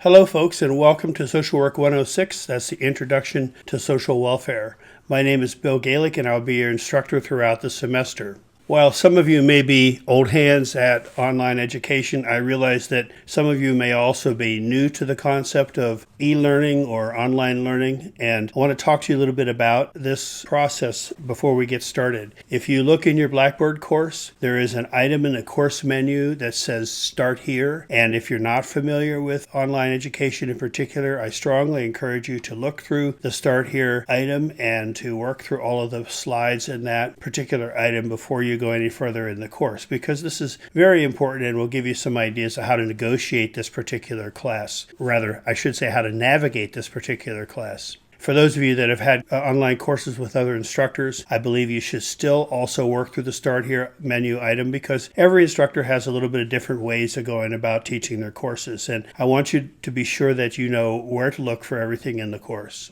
Hello, folks, and welcome to Social Work 106. That's the Introduction to Social Welfare. My name is Bill Galic, and I'll be your instructor throughout the semester. While some of you may be old hands at online education, I realize that some of you may also be new to the concept of e-learning or online learning, and I want to talk to you a little bit about this process before we get started. If you look in your Blackboard course, there is an item in the course menu that says Start Here, and if you're not familiar with online education in particular, I strongly encourage you to look through the Start Here item and to work through all of the slides in that particular item before you go any further in the course, because this is very important and will give you some ideas of how to negotiate this particular class. Rather, I should say how to navigate this particular class. For those of you that have had online courses with other instructors, I believe you should still also work through the Start Here menu item, because every instructor has a little bit of different ways of going about teaching their courses, and I want you to be sure that you know where to look for everything in the course.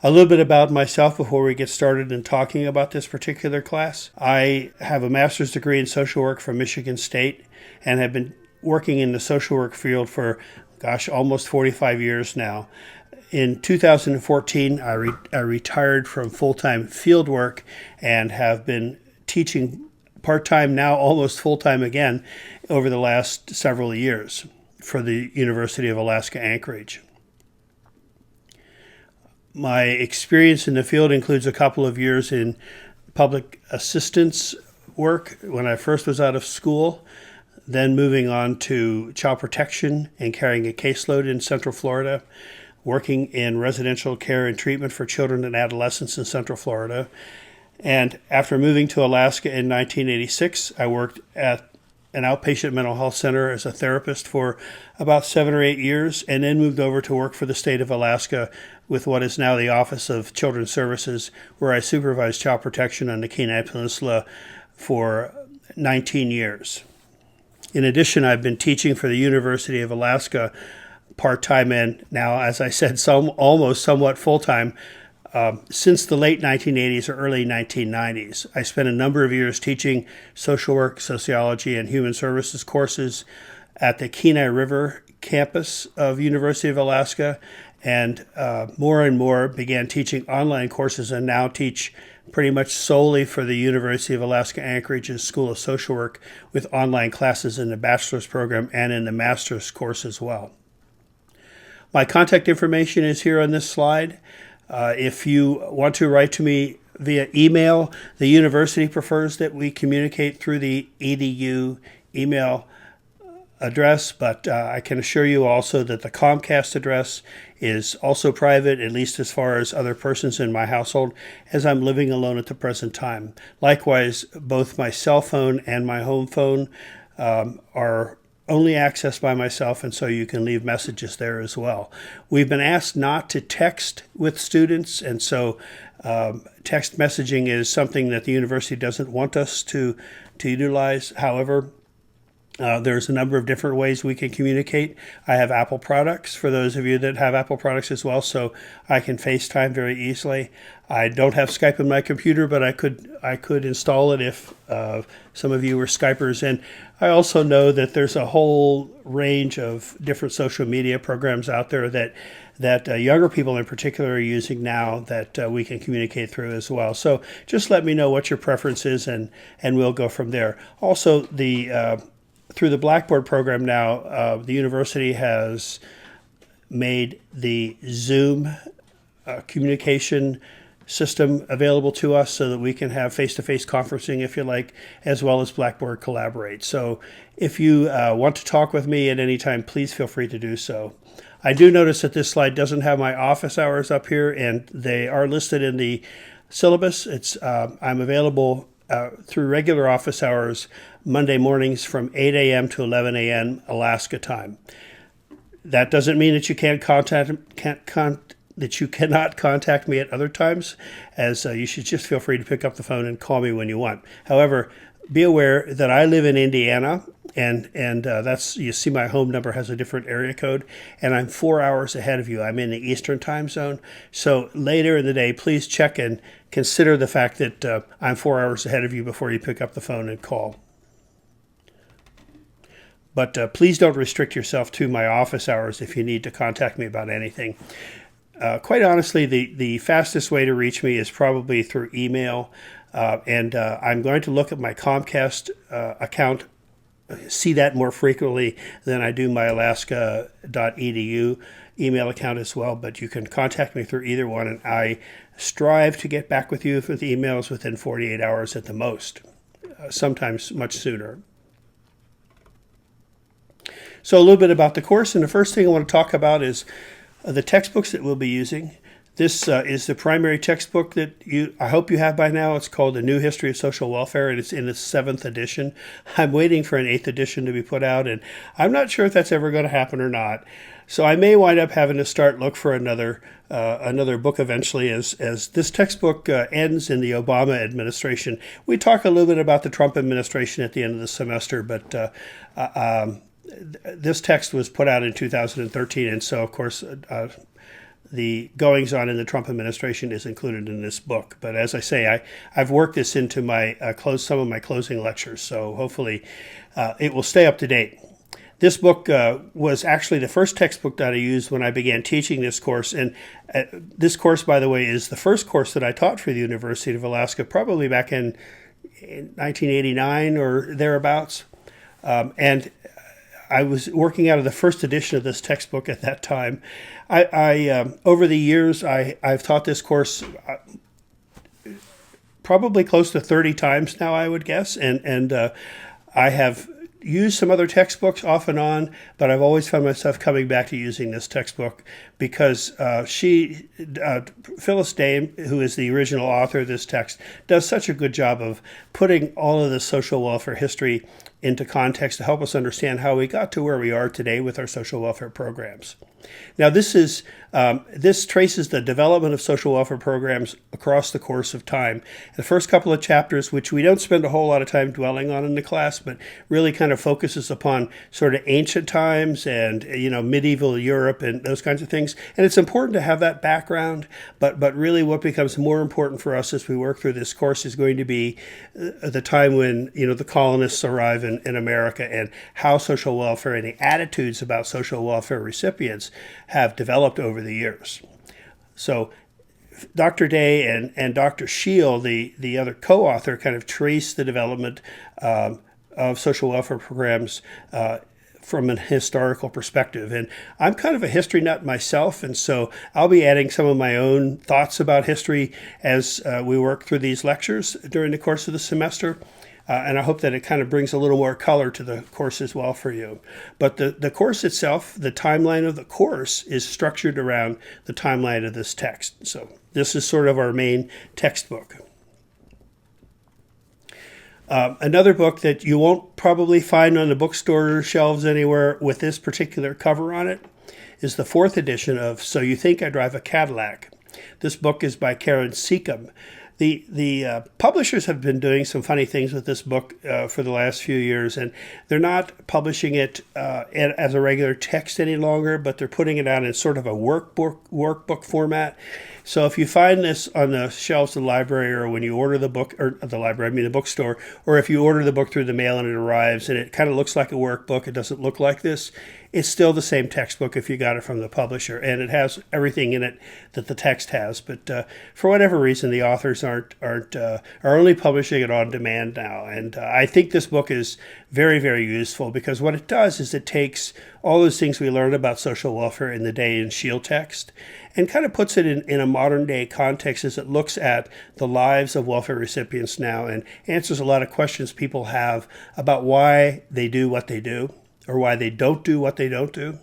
A little bit about myself before we get started in talking about this particular class. I have a master's degree in social work from Michigan State and have been working in the social work field for, almost 45 years now. In 2014, I retired from full-time field work and have been teaching part-time, now almost full-time again, over the last several years for the University of Alaska Anchorage. My experience in the field includes a couple of years in public assistance work when I first was out of school, then moving on to child protection and carrying a caseload in Central Florida, working in residential care and treatment for children and adolescents in Central Florida. And after moving to Alaska in 1986, I worked at an outpatient mental health center as a therapist for about 7 or 8 years, and then moved over to work for the state of Alaska with what is now the Office of Children's Services, where I supervised child protection on the Kenai Peninsula for 19 years. In addition, I've been teaching for the University of Alaska part-time and now, as I said, almost somewhat full-time since the late 1980s or early 1990s. I spent a number of years teaching social work, sociology, and human services courses at the Kenai River campus of University of Alaska, and more and more began teaching online courses and now teach pretty much solely for the University of Alaska Anchorage's School of Social Work with online classes in the bachelor's program and in the master's course as well. My contact information is here on this slide. If you want to write to me via email, the university prefers that we communicate through the edu email address, but I can assure you also that the Comcast address is also private, at least as far as other persons in my household, as I'm living alone at the present time. Likewise, both my cell phone and my home phone are only accessed by myself, and so you can leave messages there as well. We've been asked not to text with students, and so text messaging is something that the university doesn't want us to utilize. However, there's a number of different ways we can communicate. I have Apple products for those of you that have Apple products as well, so I can FaceTime very easily. I don't have Skype on my computer, but I could install it if some of you were Skypers. And I also know that there's a whole range of different social media programs out there that younger people in particular are using now that we can communicate through as well. So just let me know what your preference is, and we'll go from there. Also, through the Blackboard program now, the university has made the Zoom communication system available to us so that we can have face-to-face conferencing, if you like, as well as Blackboard Collaborate. So if you want to talk with me at any time, please feel free to do so. I do notice that this slide doesn't have my office hours up here, and they are listed in the syllabus. I'm available through regular office hours Monday mornings from 8 a.m. to 11 a.m. Alaska time. That doesn't mean that you cannot contact me at other times, as you should just feel free to pick up the phone and call me when you want. However, be aware that I live in Indiana, and that's, you see my home number has a different area code, and I'm 4 hours ahead of you. I'm in the Eastern time zone. So later in the day, please check and consider the fact that I'm 4 hours ahead of you before you pick up the phone and call. But please don't restrict yourself to my office hours if you need to contact me about anything. Quite honestly, the fastest way to reach me is probably through email. And I'm going to look at my Comcast account, see that more frequently than I do my alaska.edu email account as well. But you can contact me through either one, and I strive to get back with you with emails within 48 hours at the most, sometimes much sooner. So a little bit about the course, and the first thing I want to talk about is the textbooks that we'll be using. This is the primary textbook that I hope you have by now. It's called A New History of Social Welfare, and it's in its 7th edition. I'm waiting for an 8th edition to be put out, and I'm not sure if that's ever going to happen or not. So I may wind up having to look for another book eventually, as this textbook ends in the Obama administration. We talk a little bit about the Trump administration at the end of the semester, but this text was put out in 2013, and so of course the goings-on in the Trump administration is included in this book. But as I say, I've worked this into my some of my closing lectures, so hopefully it will stay up to date. This book was actually the first textbook that I used when I began teaching this course. And this course, by the way, is the first course that I taught for the University of Alaska, probably back in 1989 or thereabouts. And I was working out of the first edition of this textbook at that time. I over the years, I've taught this course probably close to 30 times now, I would guess. And I have used some other textbooks off and on, but I've always found myself coming back to using this textbook because Phyllis Dame, who is the original author of this text, does such a good job of putting all of the social welfare history into context to help us understand how we got to where we are today with our social welfare programs. Now, this traces the development of social welfare programs across the course of time. The first couple of chapters, which we don't spend a whole lot of time dwelling on in the class, but really kind of focuses upon sort of ancient times and medieval Europe and those kinds of things. And it's important to have that background, but really what becomes more important for us as we work through this course is going to be the time when the colonists arrive in America and how social welfare and the attitudes about social welfare recipients have developed over the years. So Dr. Day and Dr. Scheel, the other co-author, kind of trace the development of social welfare programs from an historical perspective. And I'm kind of a history nut myself, and so I'll be adding some of my own thoughts about history as we work through these lectures during the course of the semester. And I hope that it kind of brings a little more color to the course as well for you. But the course itself, the timeline of the course, is structured around the timeline of this text. So this is sort of our main textbook. Another book that you won't probably find on the bookstore shelves anywhere with this particular cover on it is the 4th edition of So You Think I Drive a Cadillac. This book is by Karen Seacom. The publishers have been doing some funny things with this book for the last few years, and they're not publishing it as a regular text any longer, but they're putting it out in sort of a workbook format. So if you find this on the shelves of the library, or when you order the book, or the library, the bookstore, or if you order the book through the mail and it arrives and it kind of looks like a workbook, it doesn't look like this, it's still the same textbook if you got it from the publisher, and it has everything in it that the text has. But for whatever reason, the authors are only publishing it on demand now, and I think this book is very, very useful because what it does is it takes all those things we learned about social welfare in the Day and Scheel text and kind of puts it in a modern day context as it looks at the lives of welfare recipients now and answers a lot of questions people have about why they do what they do or why they don't do what they don't do.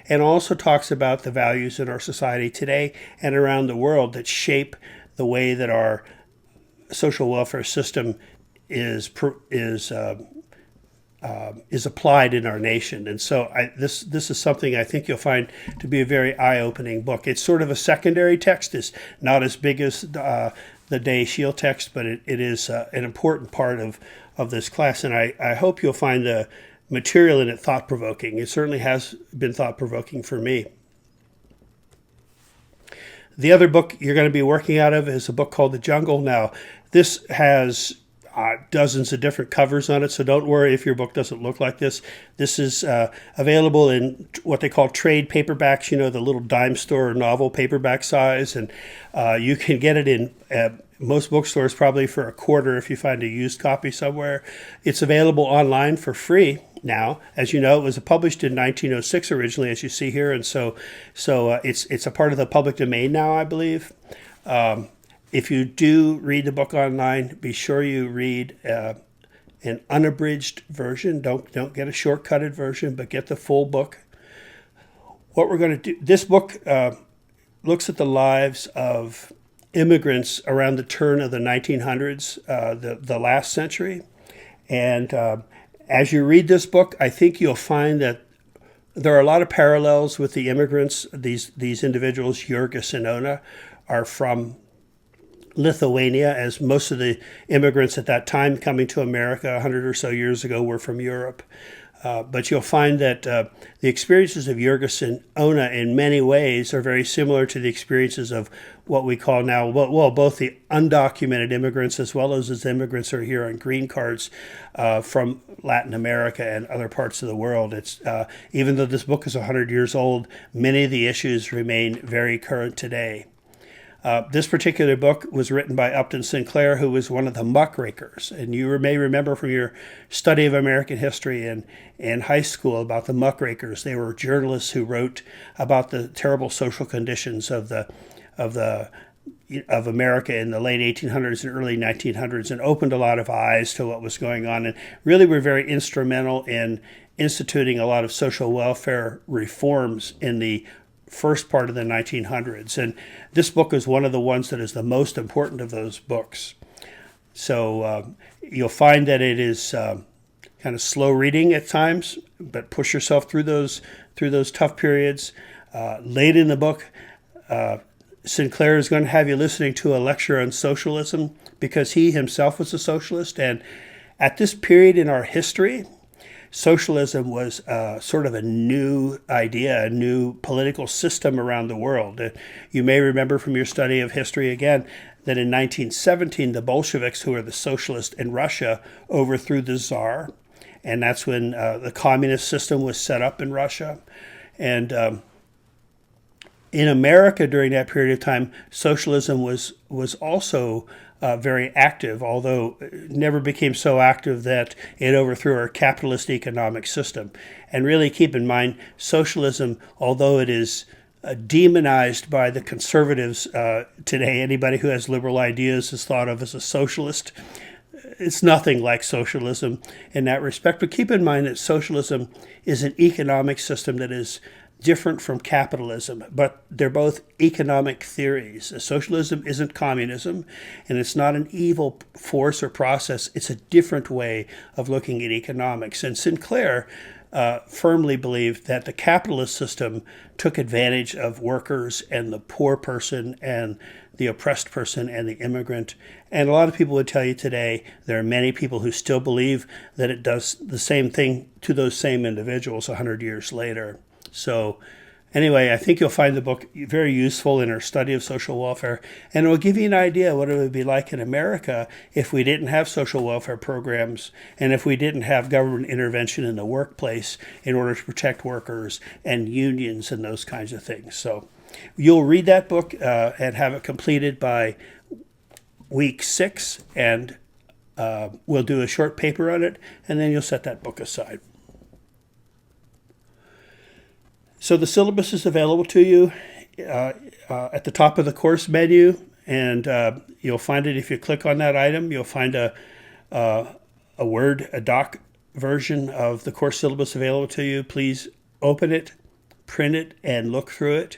And also talks about the values in our society today and around the world that shape the way that our social welfare system is applied in our nation. And so this is something I think you'll find to be a very eye-opening book. It's sort of a secondary text. It's not as big as the Day Scheel text, but it is an important part of this class. And I hope you'll find the material in it thought-provoking. It certainly has been thought-provoking for me. The other book you're going to be working out of is a book called The Jungle. Now, this has dozens of different covers on it, so don't worry if your book doesn't look like this. This is available in what they call trade paperbacks, the little dime store novel paperback size, and you can get it in most bookstores probably for $0.25 if you find a used copy somewhere. It's available online for free now. As you know, it was published in 1906 originally, as you see here, and so it's a part of the public domain now, I believe. If you do read the book online, be sure you read an unabridged version. Don't get a shortcutted version, but get the full book. What we're going to do, this book looks at the lives of immigrants around the turn of the 1900s, the last century. And as you read this book, I think you'll find that there are a lot of parallels with the immigrants. These individuals, Jurgis and Ona, are from Lithuania, as most of the immigrants at that time coming to America 100 or so years ago were from Europe. But you'll find that the experiences of Jurgis and Ona in many ways are very similar to the experiences of what we call now, both the undocumented immigrants as well as immigrants who are here on green cards from Latin America and other parts of the world. It's even though this book is 100 years old, many of the issues remain very current today. This particular book was written by Upton Sinclair, who was one of the muckrakers. And you may remember from your study of American history in high school about the muckrakers. They were journalists who wrote about the terrible social conditions of America in the late 1800s and early 1900s, and opened a lot of eyes to what was going on, and really were very instrumental in instituting a lot of social welfare reforms in the first part of the 1900s. And this book is one of the ones that is the most important of those books. So you'll find that it is kind of slow reading at times, but push yourself through those tough periods. Late in the book, Sinclair is going to have you listening to a lecture on socialism, because he himself was a socialist. And at this period in our history, socialism was sort of a new idea, a new political system around the world. You may remember from your study of history again that in 1917, the Bolsheviks, who were the socialists in Russia, overthrew the Tsar. And that's when the communist system was set up in Russia. And in America during that period of time, socialism was also very active, although it never became so active that it overthrew our capitalist economic system. And really keep in mind, socialism, although it is demonized by the conservatives today, anybody who has liberal ideas is thought of as a socialist. It's nothing like socialism in that respect. But keep in mind that socialism is an economic system that is different from capitalism, but they're both economic theories. Socialism isn't communism, and it's not an evil force or process. It's a different way of looking at economics. And Sinclair firmly believed that the capitalist system took advantage of workers and the poor person and the oppressed person and the immigrant. And a lot of people would tell you today there are many people who still believe that it does the same thing to those same individuals 100 years later. So anyway, I think you'll find the book very useful in our study of social welfare, and it will give you an idea what it would be like in America if we didn't have social welfare programs and if we didn't have government intervention in the workplace in order to protect workers and unions and those kinds of things. So you'll read that book and have it completed by week 6, and we'll do a short paper on it, and then you'll set that book aside. So the syllabus is available to you at the top of the course menu, and you'll find it if you click on that item. You'll find a doc version of the course syllabus available to you. Please open it, print it, and look through it,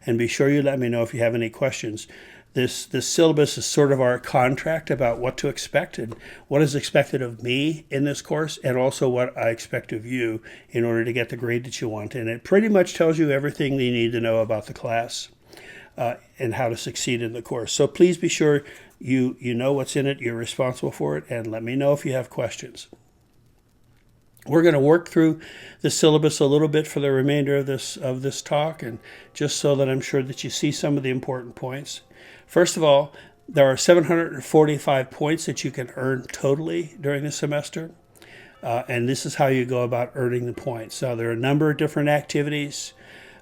and be sure you let me know if you have any questions. This syllabus is sort of our contract about what to expect and what is expected of me in this course, and also what I expect of you in order to get the grade that you want. And it pretty much tells you everything you need to know about the class and how to succeed in the course. So please be sure you know what's in it, you're responsible for it, and let me know if you have questions. We're going to work through the syllabus a little bit for the remainder of this talk, and just so that I'm sure that you see some of the important points. First of all, There are 745 points that you can earn totally during the semester. And this is how you go about earning the points. So there are a number of different activities,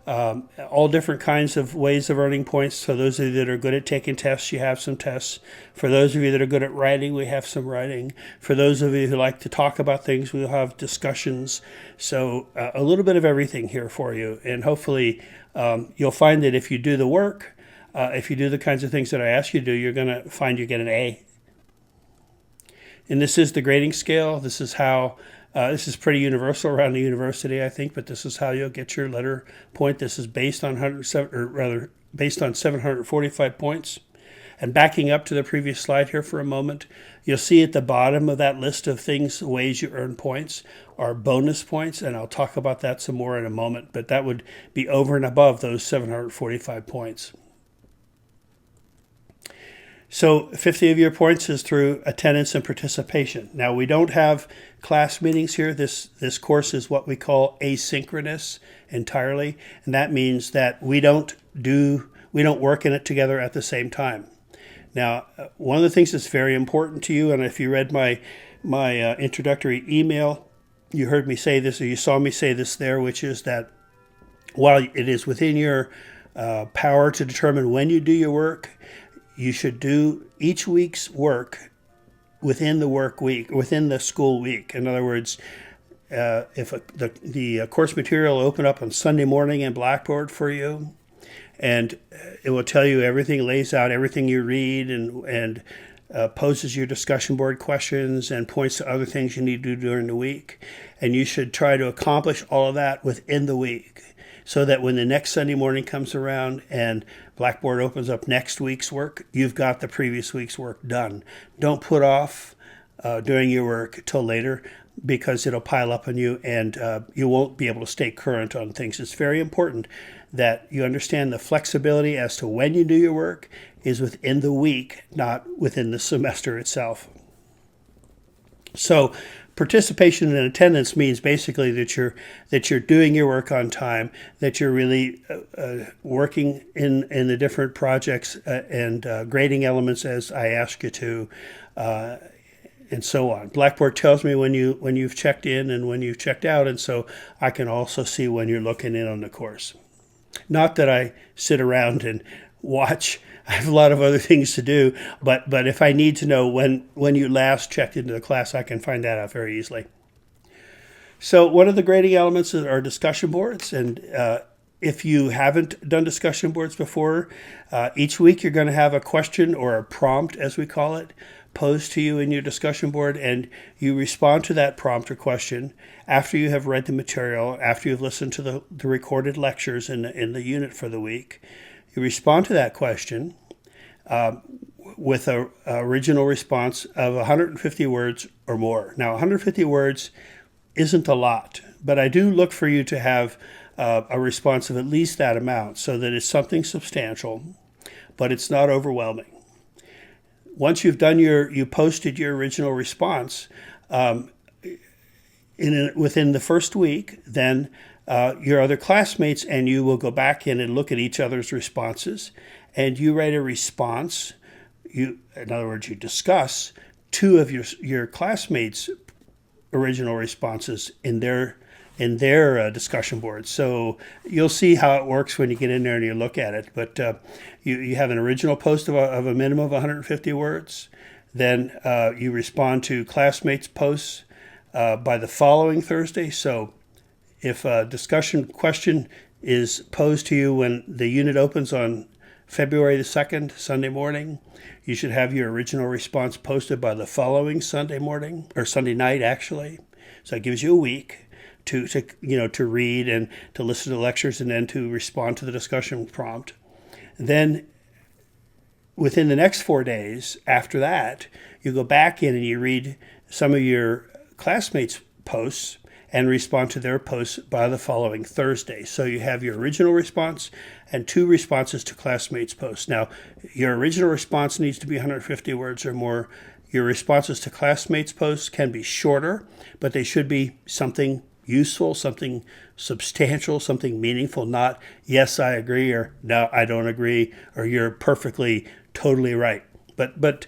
all different kinds of ways of earning points. So those of you that are good at taking tests, you have some tests. For those of you that are good at writing, we have some writing. For those of you who like to talk about things, we'll have discussions. So a little bit of everything here for you. And hopefully you'll find that if you do the work, if you do the kinds of things that I ask you to do, you're going to find you get an A. And this is the grading scale. This is how, this is pretty universal around the university, I think, but this is how you'll get your letter point. This is based on based on 745 points. And backing up to the previous slide here for a moment, you'll see at the bottom of that list of things, ways you earn points, are bonus points, and I'll talk about that some more in a moment, but that would be over and above those 745 points. So 50 of your points is through attendance and participation. Now, we don't have class meetings here. This course is what we call asynchronous entirely, and that means that we don't work in it together at the same time. Now, one of the things that's very important to you, and if you read my introductory email, you heard me say this, or you saw me say this there, which is that while it is within your power to determine when you do your work, you should do each week's work within the work week, within the school week. In other words, if the course material will open up on Sunday morning in Blackboard for you, and it will tell you everything, lays out everything you read, and poses your discussion board questions and points to other things you need to do during the week. And you should try to accomplish all of that within the week, so that when the next Sunday morning comes around and Blackboard opens up next week's work, you've got the previous week's work done. Don't put off doing your work till later, because it'll pile up on you and you won't be able to stay current on things. It's very important that you understand the flexibility as to when you do your work is within the week, not within the semester itself. So participation and attendance means basically that you're doing your work on time, that you're really working in the different projects and grading elements as I ask you to, and so on. Blackboard tells me when you've checked in and when you've checked out, and so I can also see when you're looking in on the course. Not that I sit around and watch. I have a lot of other things to do, but if I need to know when you last checked into the class, I can find that out very easily. So one of the grading elements are discussion boards, and if you haven't done discussion boards before, each week you're going to have a question or a prompt, as we call it, posed to you in your discussion board, and you respond to that prompt or question after you have read the material, after you've listened to the recorded lectures in the unit for the week. You respond to that question with an original response of 150 words or more. Now, 150 words isn't a lot, but I do look for you to have a response of at least that amount, so that it's something substantial, but it's not overwhelming. Once you've done you posted your original response within the first week, then your other classmates and you will go back in and look at each other's responses, and you write a response. In other words, you discuss two of your classmates' original responses in their discussion boards. So you'll see how it works when you get in there and you look at it. But you have an original post of a minimum of 150 words. Then you respond to classmates' posts by the following Thursday. So if a discussion question is posed to you when the unit opens on February the 2nd, Sunday morning, you should have your original response posted by the following Sunday morning, or Sunday night, actually. So it gives you a week to read and to listen to lectures and then to respond to the discussion prompt. Then within the next 4 days after that, you go back in and you read some of your classmates' posts and respond to their posts by the following Thursday. So you have your original response and two responses to classmates' posts. Now, your original response needs to be 150 words or more. Your responses to classmates' posts can be shorter, but they should be something useful, something substantial, something meaningful, not yes, I agree, or no, I don't agree, or you're perfectly, totally right. but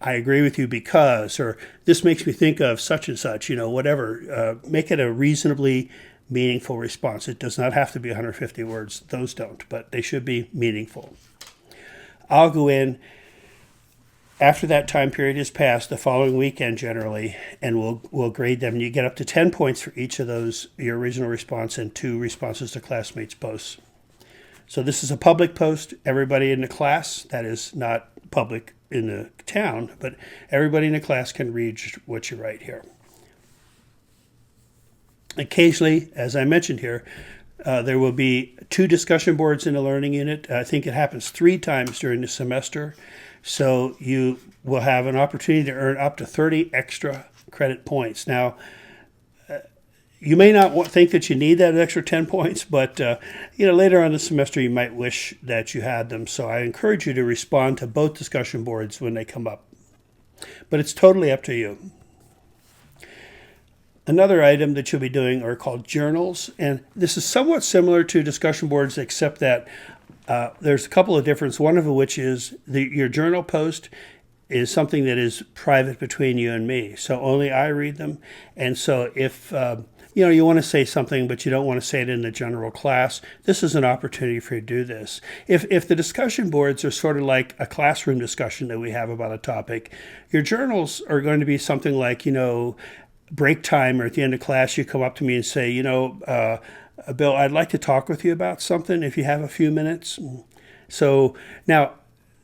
I agree with you because, or this makes me think of such and such, whatever. Make it a reasonably meaningful response. It does not have to be 150 words. Those don't, but they should be meaningful. I'll go in after that time period is passed, the following weekend generally, and we'll grade them. And you get up to 10 points for each of those, your original response and 2 responses to classmates' posts. So this is a public post. Everybody in the class, that is not public in the town, but everybody in the class can read what you write here. Occasionally, as I mentioned here, there will be 2 discussion boards in a learning unit. I think it happens 3 times during the semester. So you will have an opportunity to earn up to 30 extra credit points. Now, you may not think that you need that extra 10 points, but later on in the semester you might wish that you had them. So I encourage you to respond to both discussion boards when they come up. But it's totally up to you. Another item that you'll be doing are called journals, and this is somewhat similar to discussion boards, except that there's a couple of differences, one of which is your journal post is something that is private between you and me. So only I read them. And so if you want to say something, but you don't want to say it in the general class, this is an opportunity for you to do this. If the discussion boards are sort of like a classroom discussion that we have about a topic, your journals are going to be something like, break time or at the end of class, you come up to me and say, Bill, I'd like to talk with you about something if you have a few minutes. So now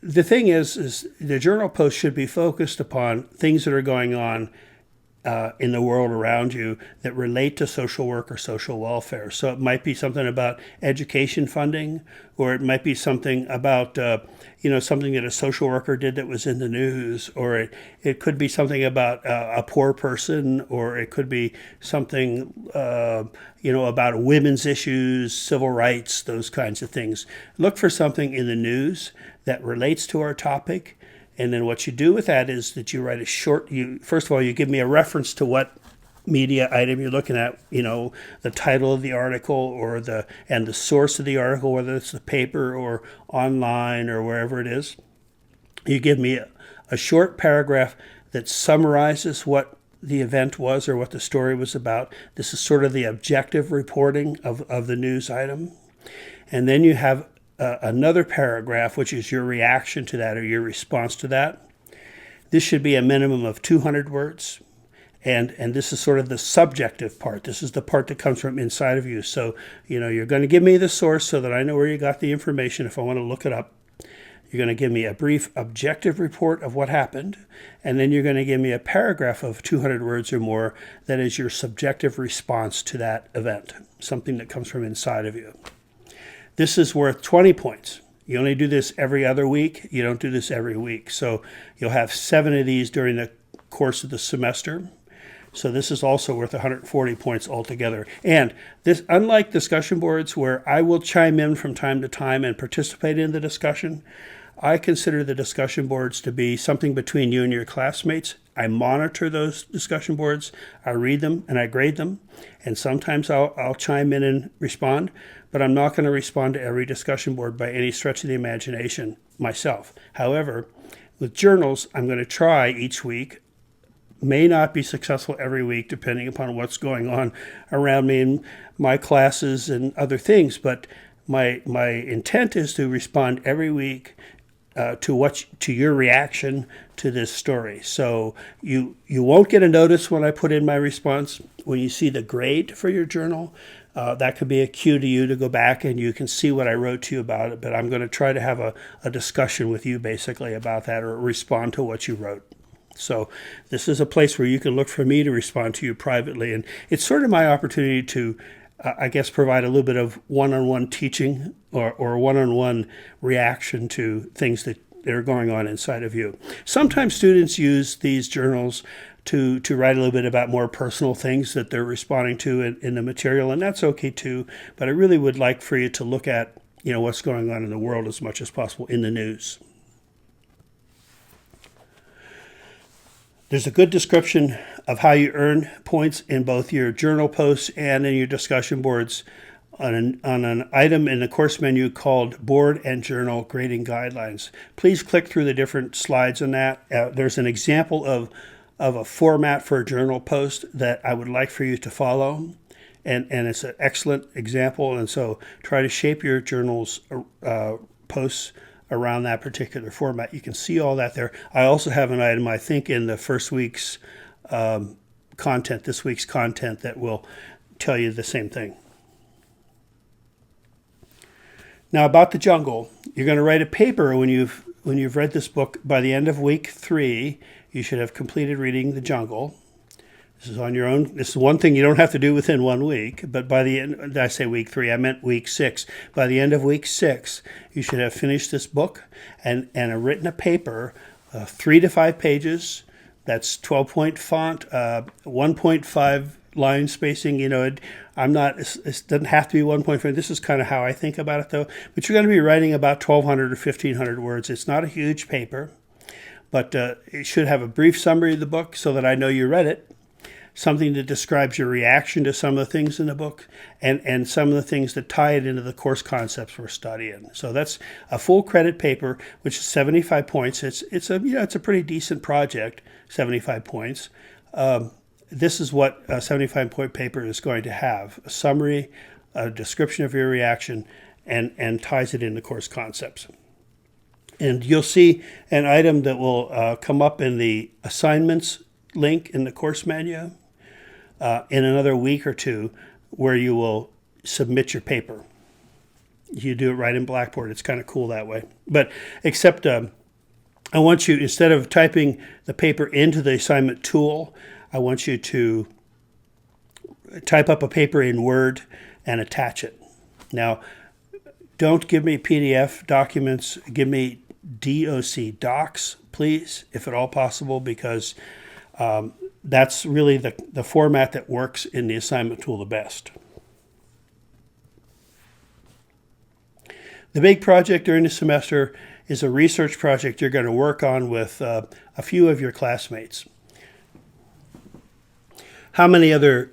the thing is the journal post should be focused upon things that are going on in the world around you that relate to social work or social welfare. So it might be something about education funding, or it might be something about something that a social worker did that was in the news, or it could be something about a poor person, or it could be something about women's issues, civil rights, those kinds of things. Look for something in the news that relates to our topic. And then what you do with that is that you write first of all, you give me a reference to what media item you're looking at, the title of the article and the source of the article, whether it's the paper or online or wherever it is. You give me a short paragraph that summarizes what the event was or what the story was about. This is sort of the objective reporting of the news item. And then you have another paragraph, which is your reaction to that or your response to that. This should be a minimum of 200 words. And this is sort of the subjective part. This is the part that comes from inside of you. So, you're going to give me the source so that I know where you got the information if I want to look it up. You're going to give me a brief objective report of what happened. And then you're going to give me a paragraph of 200 words or more that is your subjective response to that event, something that comes from inside of you. This is worth 20 points. You only do this every other week. You don't do this every week. So you'll have 7 of these during the course of the semester. So this is also worth 140 points altogether. And this, unlike discussion boards where I will chime in from time to time and participate in the discussion, I consider the discussion boards to be something between you and your classmates. I monitor those discussion boards. I read them and I grade them. And sometimes I'll chime in and respond, but I'm not going to respond to every discussion board by any stretch of the imagination myself. However, with journals, I'm going to try each week. May not be successful every week, depending upon what's going on around me in my classes and other things. But my intent is to respond every week to your reaction to this story. So you won't get a notice when I put in my response. When you see the grade for your journal, that could be a cue to you to go back and you can see what I wrote to you about it. But I'm going to try to have a discussion with you basically about that, or respond to what you wrote. So this is a place where you can look for me to respond to you privately. And it's sort of my opportunity to, provide a little bit of one-on-one teaching or one-on-one reaction to things that are going on inside of you. Sometimes students use these journals to write a little bit about more personal things that they're responding to in the material, and that's okay too. But I really would like for you to look at, what's going on in the world as much as possible in the news. There's a good description of how you earn points in both your journal posts and in your discussion boards on an item in the course menu called Board and Journal Grading Guidelines. Please click through the different slides on that. There's an example of a format for a journal post that I would like for you to follow. And it's an excellent example. And so try to shape your journals posts around that particular format. You can see all that there. I also have an item, I think, in the first week's content, this week's content, that will tell you the same thing. Now, about the jungle, you're going to write a paper when you've read this book. By the end of week 3, you should have completed reading The Jungle. This is on your own. This is one thing you don't have to do within 1 week. But by the end, did I say week 3? I meant week 6. By the end of week 6, you should have finished this book and written a paper, 3 to 5 pages. That's 12-point font, 1.5 line spacing. It doesn't have to be 1.5. This is kind of how I think about it, though. But you're going to be writing about 1,200 or 1,500 words. It's not a huge paper, but it should have a brief summary of the book so that I know you read it, something that describes your reaction to some of the things in the book, and some of the things that tie it into the course concepts we're studying. So that's a full credit paper, which is 75 points. It's a pretty decent project, 75 points. This is what a 75-point paper is going to have: a summary, a description of your reaction, and ties it into course concepts. And you'll see an item that will come up in the assignments link in the course menu in another week or two, where you will submit your paper. You do it right in Blackboard. It's kind of cool that way. But except I want you, instead of typing the paper into the assignment tool, I want you to type up a paper in Word and attach it. Now, don't give me PDF documents. Give me DOC docs, please, if at all possible, because that's really the format that works in the assignment tool the best. The big project during the semester is a research project you're going to work on with a few of your classmates. How many other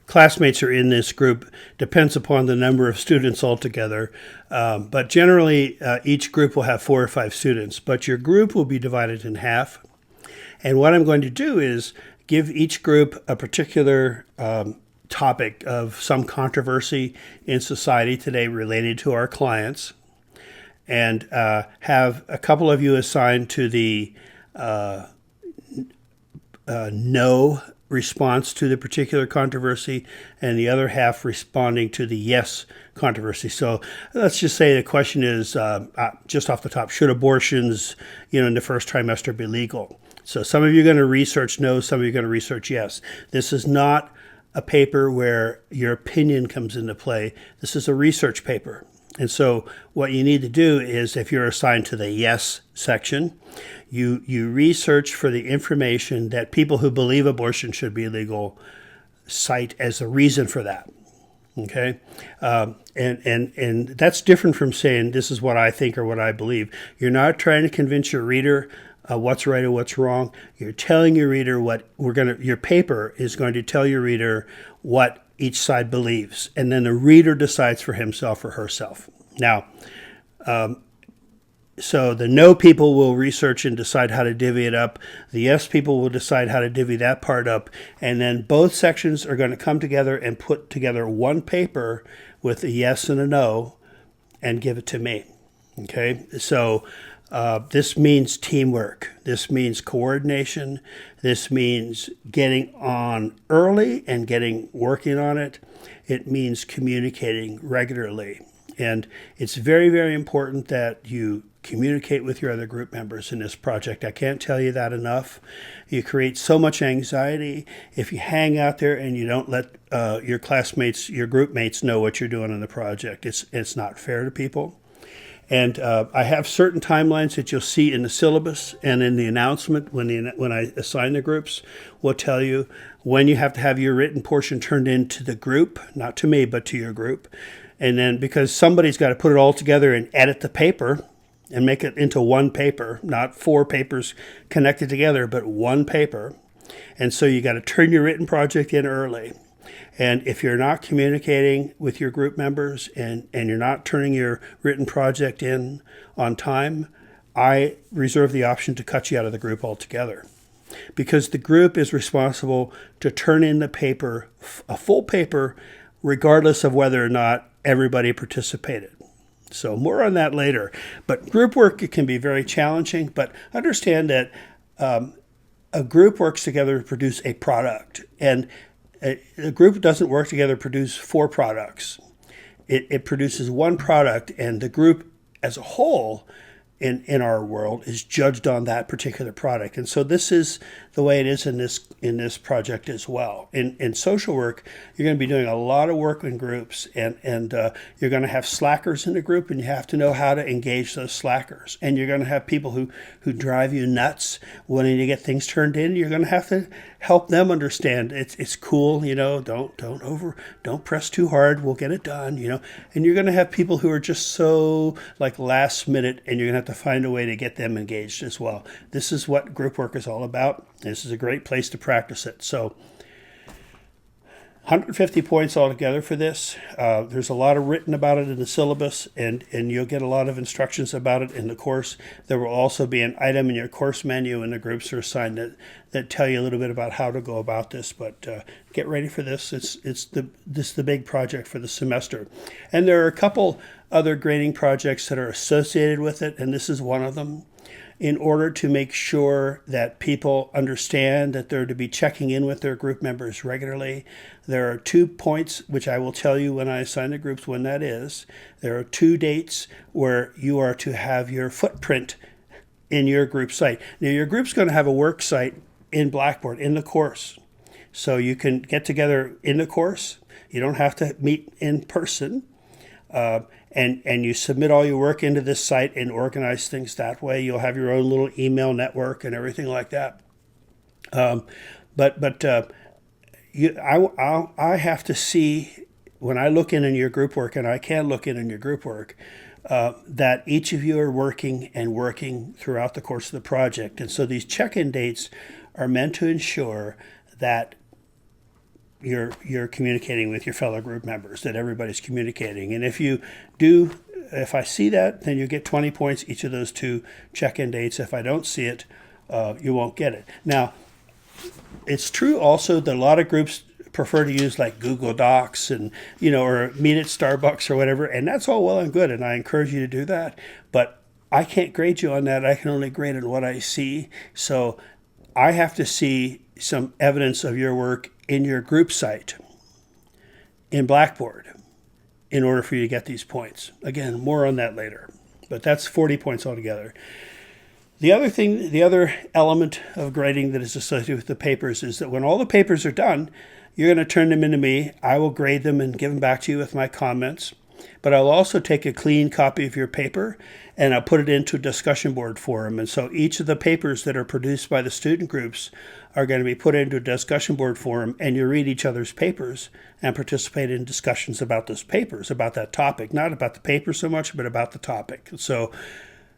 classmates are in this group depends upon the number of students altogether. But generally, each group will have 4 or 5 students. But your group will be divided in half. And what I'm going to do is give each group a particular topic of some controversy in society today related to our clients, and have a couple of you assigned to the no response to the particular controversy, and the other half responding to the yes controversy. So let's just say the question is, just off the top, should abortions, in the first trimester be legal? So some of you are going to research no, some of you are going to research yes. This is not a paper where your opinion comes into play. This is a research paper. And so what you need to do is, if you're assigned to the yes section, you research for the information that people who believe abortion should be legal cite as the reason for that. Okay? And that's different from saying this is what I think or what I believe. You're not trying to convince your reader what's right or what's wrong. You're telling your reader your paper is going to tell your reader what each side believes, and then the reader decides for himself or herself. Now, so the no people will research and decide how to divvy it up. The yes people will decide how to divvy that part up, and then both sections are going to come together and put together one paper with a yes and a no and give it to me. Okay, so this means teamwork. This means coordination. This means getting on early and working on it. It means communicating regularly. And it's very, very important that you communicate with your other group members in this project. I can't tell you that enough. You create so much anxiety if you hang out there and you don't let your classmates, your group mates know what you're doing in the project. It's not fair to people. And I have certain timelines that you'll see in the syllabus and in the announcement when I assign the groups. Will tell you when you have to have your written portion turned into the group, not to me, but to your group. And then because somebody's got to put it all together and edit the paper and make it into one paper, not 4 papers connected together, but one paper. And so you got to turn your written project in early. And if you're not communicating with your group members and you're not turning your written project in on time, I reserve the option to cut you out of the group altogether. Because the group is responsible to turn in the paper, a full paper, regardless of whether or not everybody participated. So more on that later. But group work, it can be very challenging, but understand that a group works together to produce a product. And a group doesn't work together to produce 4 products. It produces one product, and the group as a whole in our world is judged on that particular product. And so this is the way it is in this project as well. In social work, you're going to be doing a lot of work in groups, and you're going to have slackers in the group, and you have to know how to engage those slackers. And you're going to have people who drive you nuts wanting to get things turned in. You're going to have to help them understand it's cool, you know, don't press too hard, we'll get it done, you know. And you're going to have people who are just so like last minute, and you're going to have to find a way to get them engaged as well. This is what group work is all about. This is a great place to practice it. So 150 points altogether for this. There's a lot of written about it in the syllabus, and you'll get a lot of instructions about it in the course. There will also be an item in your course menu, and the groups are assigned that tell you a little bit about how to go about this. But get ready for this. This is the big project for the semester. And there are a couple other grading projects that are associated with it, and this is one of them. In order to make sure that people understand that they're to be checking in with their group members regularly, there are 2 points, which I will tell you when I assign the groups when that is. There are 2 dates where you are to have your footprint in your group site. Now, your group's going to have a work site in Blackboard, in the course. So you can get together in the course. You don't have to meet in person. And you submit all your work into this site and organize things that way. You'll have your own little email network and everything like that. I have to see when I look in your group work, and I can look in your group work, that each of you are working throughout the course of the project. And so these check-in dates are meant to ensure that you're communicating with your fellow group members, that everybody's communicating. And if I see that, then you get 20 points each of those 2 check-in dates. If I don't see it, you won't get it. Now, it's true also that a lot of groups prefer to use like Google Docs and, you know, or meet at Starbucks or whatever, and that's all well and good, and I encourage you to do that. But I can't grade you on that. I can only grade on what I see. So I have to see some evidence of your work in your group site in Blackboard in order for you to get these points. Again, more on that later, but that's 40 points altogether. The other element of grading that is associated with the papers is that when all the papers are done, you're going to turn them into me. I will grade them and give them back to you with my comments. But I'll also take a clean copy of your paper and I'll put it into a discussion board forum. And so each of the papers that are produced by the student groups are going to be put into a discussion board forum, and you read each other's papers and participate in discussions about those papers, about that topic, not about the paper so much, but about the topic. So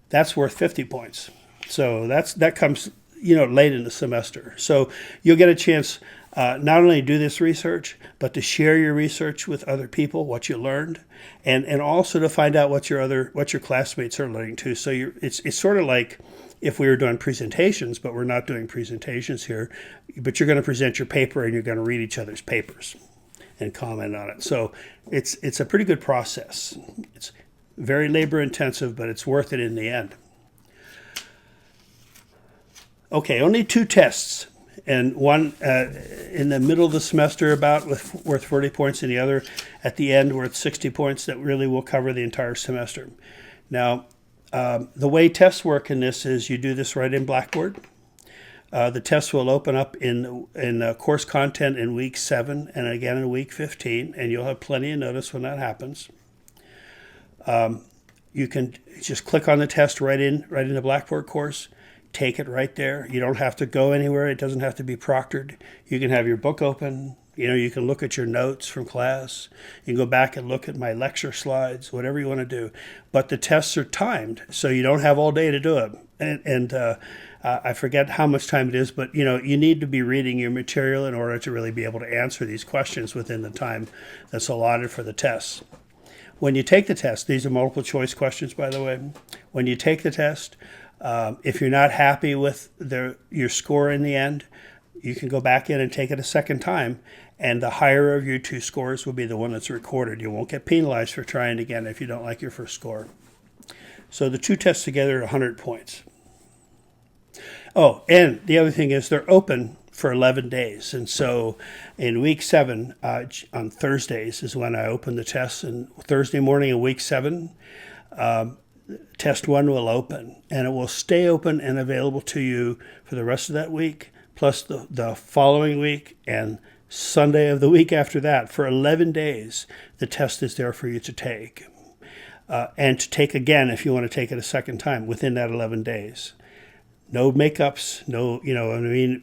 that's worth 50 points. So that comes, you know, late in the semester. So you'll get a chance not only to do this research, but to share your research with other people, what you learned, and also to find out what your classmates are learning too. So it's sort of like if we were doing presentations, but we're not doing presentations here, but you're going to present your paper and you're going to read each other's papers and comment on it. So it's a pretty good process. It's very labor intensive, but it's worth it in the end. Okay, only 2 tests, and one in the middle of the semester worth 40 points, and the other at the end worth 60 points that really will cover the entire semester. Now, the way tests work in this is you do this right in Blackboard. The tests will open up in course content in week 7 and again in week 15, and you'll have plenty of notice when that happens. You can just click on the test right in the Blackboard course. Take it right there. You don't have to go anywhere. It doesn't have to be proctored. You can have your book open, You can look at your notes from class. You can go back and look at my lecture slides, whatever you want to do. But the tests are timed, so you don't have all day to do it. And I forget how much time it is, but you need to be reading your material in order to really be able to answer these questions within the time that's allotted for the tests. When you take the test, these are multiple choice questions, by the way. When you take the test, if you're not happy with your score in the end, you can go back in and take it a second time, and the higher of your two scores will be the one that's recorded. You won't get penalized for trying again if you don't like your first score. So the two tests together are 100 points. Oh, and the other thing is they're open for 11 days. And so in week 7, on Thursdays is when I open the tests. And Thursday morning in week 7, test 1 will open. And it will stay open and available to you for the rest of that week, plus the following week and Sunday of the week after that. For 11 days, the test is there for you to take. And to take again if you want to take it a second time within that 11 days. No makeups, no,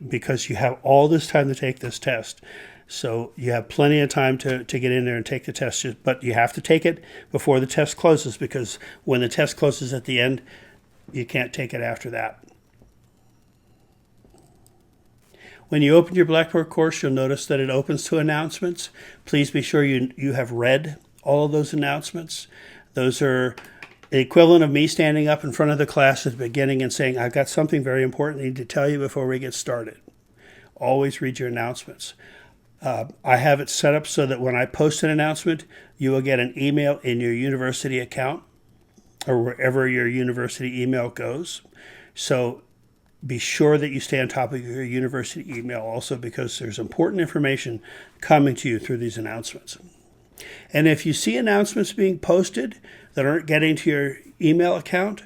because you have all this time to take this test. So you have plenty of time to get in there and take the test, but you have to take it before the test closes, because when the test closes at the end, you can't take it after that. When you open your Blackboard course, you'll notice that it opens to announcements. Please be sure you have read all of those announcements. Those are the equivalent of me standing up in front of the class at the beginning and saying, I've got something very important I need to tell you before we get started. Always read your announcements. I have it set up so that when I post an announcement, you will get an email in your university account or wherever your university email goes. So be sure that you stay on top of your university email also, because there's important information coming to you through these announcements. And if you see announcements being posted that aren't getting to your email account,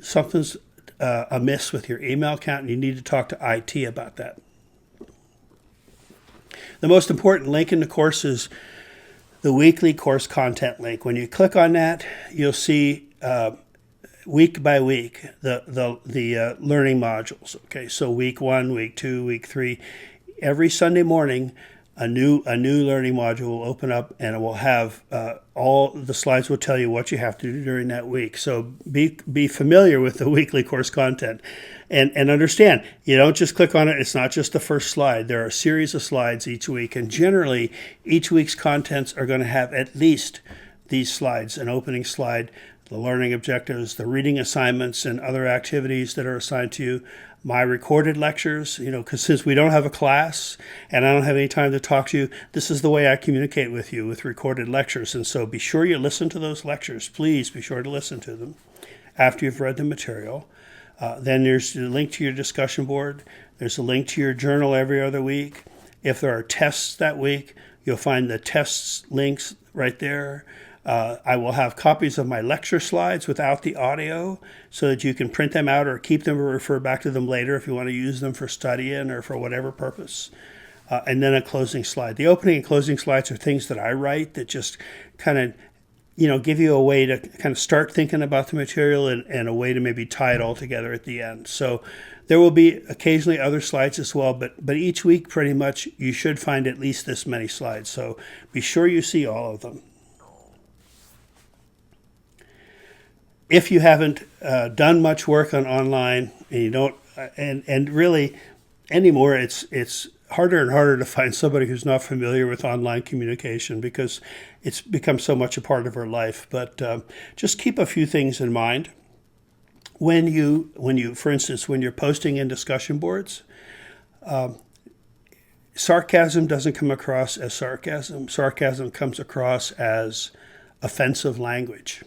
something's amiss with your email account, and you need to talk to IT about that. The most important link in the course is the weekly course content link. When you click on that, you'll see week by week the learning modules. Okay, so week 1, week 2, week 3, every Sunday morning, a new learning module will open up, and it will have all the slides will tell you what you have to do during that week. So be familiar with the weekly course content, and understand you don't just click on it. It's not just the first slide. There are a series of slides each week, and generally each week's contents are going to have at least these slides: an opening slide, the learning objectives, the reading assignments, and other activities that are assigned to you. My recorded lectures, because since we don't have a class and I don't have any time to talk to you, this is the way I communicate with you, with recorded lectures. And so be sure you listen to those lectures. Please be sure to listen to them after you've read the material. Then there's a link to your discussion board. There's a link to your journal every other week. If there are tests that week, you'll find the tests links right there. I will have copies of my lecture slides without the audio so that you can print them out or keep them or refer back to them later if you want to use them for studying or for whatever purpose. And then a closing slide. The opening and closing slides are things that I write that just kind of, give you a way to kind of start thinking about the material and a way to maybe tie it all together at the end. So there will be occasionally other slides as well, but each week pretty much you should find at least this many slides. So be sure you see all of them. If you haven't done much work on online, and you don't, and really anymore, it's harder and harder to find somebody who's not familiar with online communication, because it's become so much a part of our life. But just keep a few things in mind when you, for instance, when you're posting in discussion boards. Sarcasm doesn't come across as sarcasm. Sarcasm comes across as offensive language.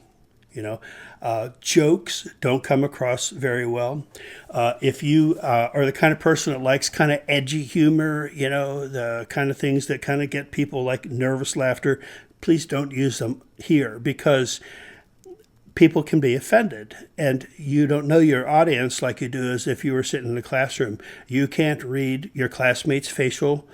Jokes don't come across very well. If you are the kind of person that likes kind of edgy humor, the kind of things that kind of get people like nervous laughter, please don't use them here, because people can be offended, and you don't know your audience like you do as if you were sitting in a classroom. You can't read your classmates' facial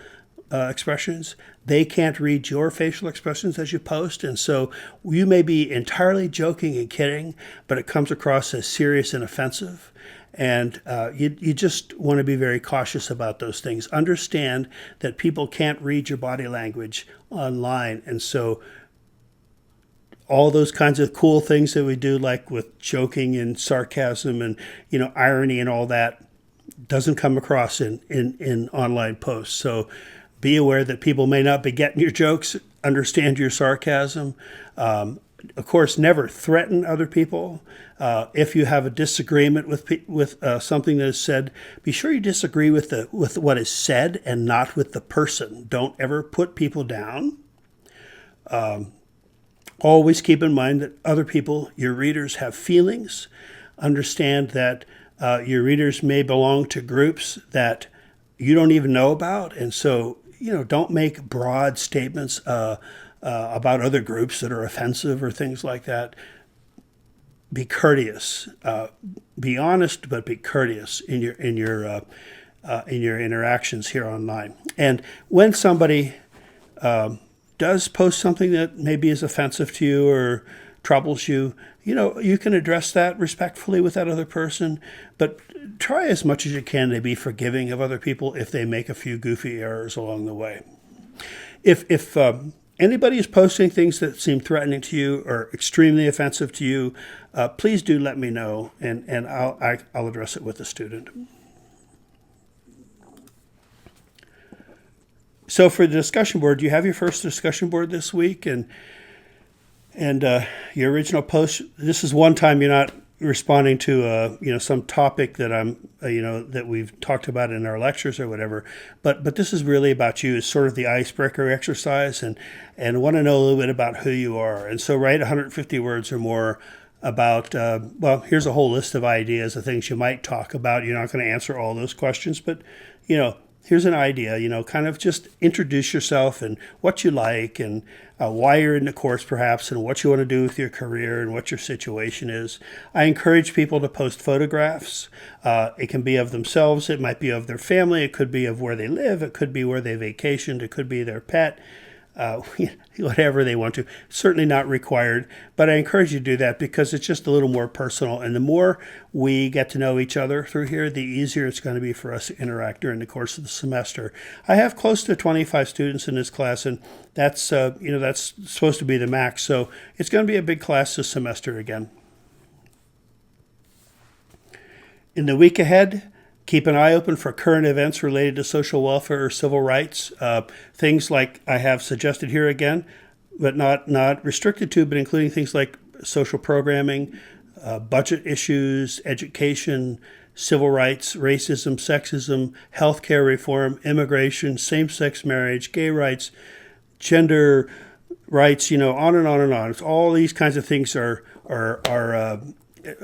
expressions. They can't read your facial expressions as you post, and so you may be entirely joking and kidding, but it comes across as serious and offensive. And you just want to be very cautious about those things. Understand that people can't read your body language online. And so all those kinds of cool things that we do, like with joking and sarcasm and, irony and all that, doesn't come across in online posts. So be aware that people may not be getting your jokes, understand your sarcasm. Of course, never threaten other people. If you have a disagreement with something that is said, be sure you disagree with what is said and not with the person. Don't ever put people down. Always keep in mind that other people, your readers, have feelings. Understand that your readers may belong to groups that you don't even know about. And so, don't make broad statements about other groups that are offensive or things like that. Be courteous. Be honest, but be courteous in your interactions here online. And when somebody does post something that maybe is offensive to you or troubles you, you can address that respectfully with that other person, but try as much as you can to be forgiving of other people if they make a few goofy errors along the way. If anybody is posting things that seem threatening to you or extremely offensive to you, please do let me know, and I'll address it with the student. So for the discussion board, you have your first discussion board this week, and your original post. This is one time you're not responding to some topic that that we've talked about in our lectures or whatever, but this is really about you. It's sort of the icebreaker exercise, and want to know a little bit about who you are. And so write 150 words or more about, here's a whole list of ideas of things you might talk about. You're not going to answer all those questions, but here's an idea, kind of just introduce yourself and what you like and why you're in the course perhaps and what you want to do with your career and what your situation is. I encourage people to post photographs. It can be of themselves. It might be of their family. It could be of where they live. It could be where they vacationed. It could be their pet. Whatever they want to. Certainly not required, but I encourage you to do that because it's just a little more personal. And the more we get to know each other through here, the easier it's going to be for us to interact during the course of the semester. I have close to 25 students in this class, and that's supposed to be the max. So it's going to be a big class this semester again. In the week ahead, keep an eye open for current events related to social welfare or civil rights. Things like I have suggested here again, but not restricted to, but including things like social programming, budget issues, education, civil rights, racism, sexism, healthcare reform, immigration, same-sex marriage, gay rights, gender rights, on and on and on. It's all these kinds of things are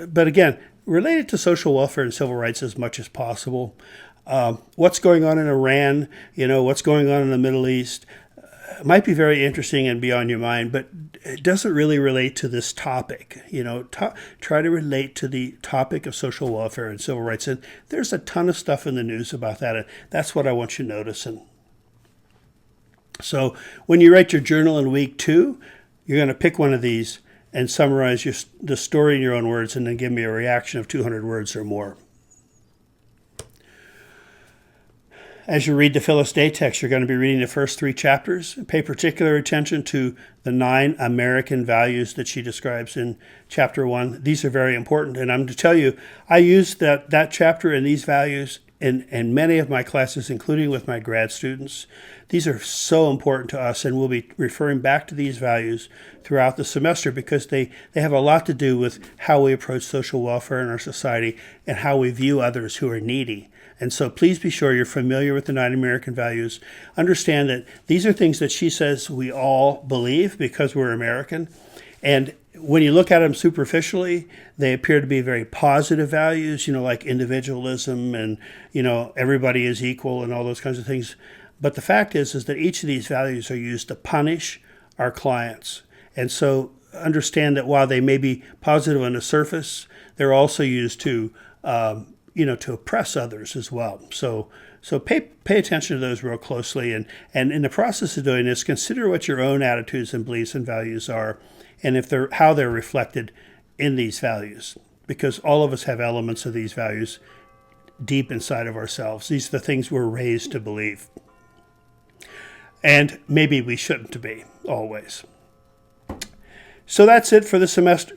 but again, related to social welfare and civil rights as much as possible. What's going on in Iran, what's going on in the Middle East, might be very interesting and beyond your mind, but it doesn't really relate to this topic. Try to relate to the topic of social welfare and civil rights. And there's a ton of stuff in the news about that. And that's what I want you noticing. So when you write your journal in week 2, you're going to pick one of these and summarize the story in your own words, and then give me a reaction of 200 words or more. As you read the Phyllis Day text, you're going to be reading the first 3 chapters. Pay particular attention to the 9 American values that she describes in chapter 1. These are very important, and I'm going to tell you, I use that chapter and these values in many of my classes, including with my grad students. These are so important to us, and we'll be referring back to these values throughout the semester because they have a lot to do with how we approach social welfare in our society and how we view others who are needy. And so please be sure you're familiar with the 9 American values. Understand that these are things that she says we all believe because we're American. And when you look at them superficially, they appear to be very positive values, like individualism and, everybody is equal and all those kinds of things. But the fact is that each of these values are used to punish our clients. And so understand that while they may be positive on the surface, they're also used to, to oppress others as well. So pay attention to those real closely. And in the process of doing this, consider what your own attitudes and beliefs and values are, and how they're reflected in these values. because all of us have elements of these values deep inside of ourselves. These are the things we're raised to believe. And maybe we shouldn't be always. So that's it for the semester,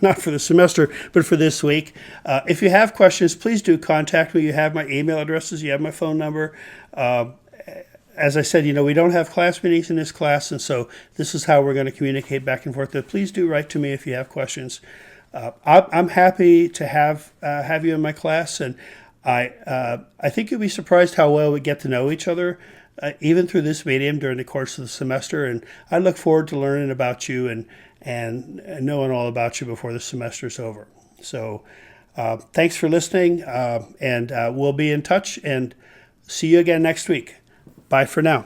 not for the semester, but for this week. If you have questions, please do contact me. You have my email addresses, you have my phone number. As I said, we don't have class meetings in this class, and so this is how we're going to communicate back and forth. But please do write to me if you have questions. I'm happy to have you in my class, and I think you'll be surprised how well we get to know each other, even through this medium during the course of the semester. And I look forward to learning about you and knowing all about you before the semester is over. So thanks for listening, and we'll be in touch, and see you again next week. Bye for now.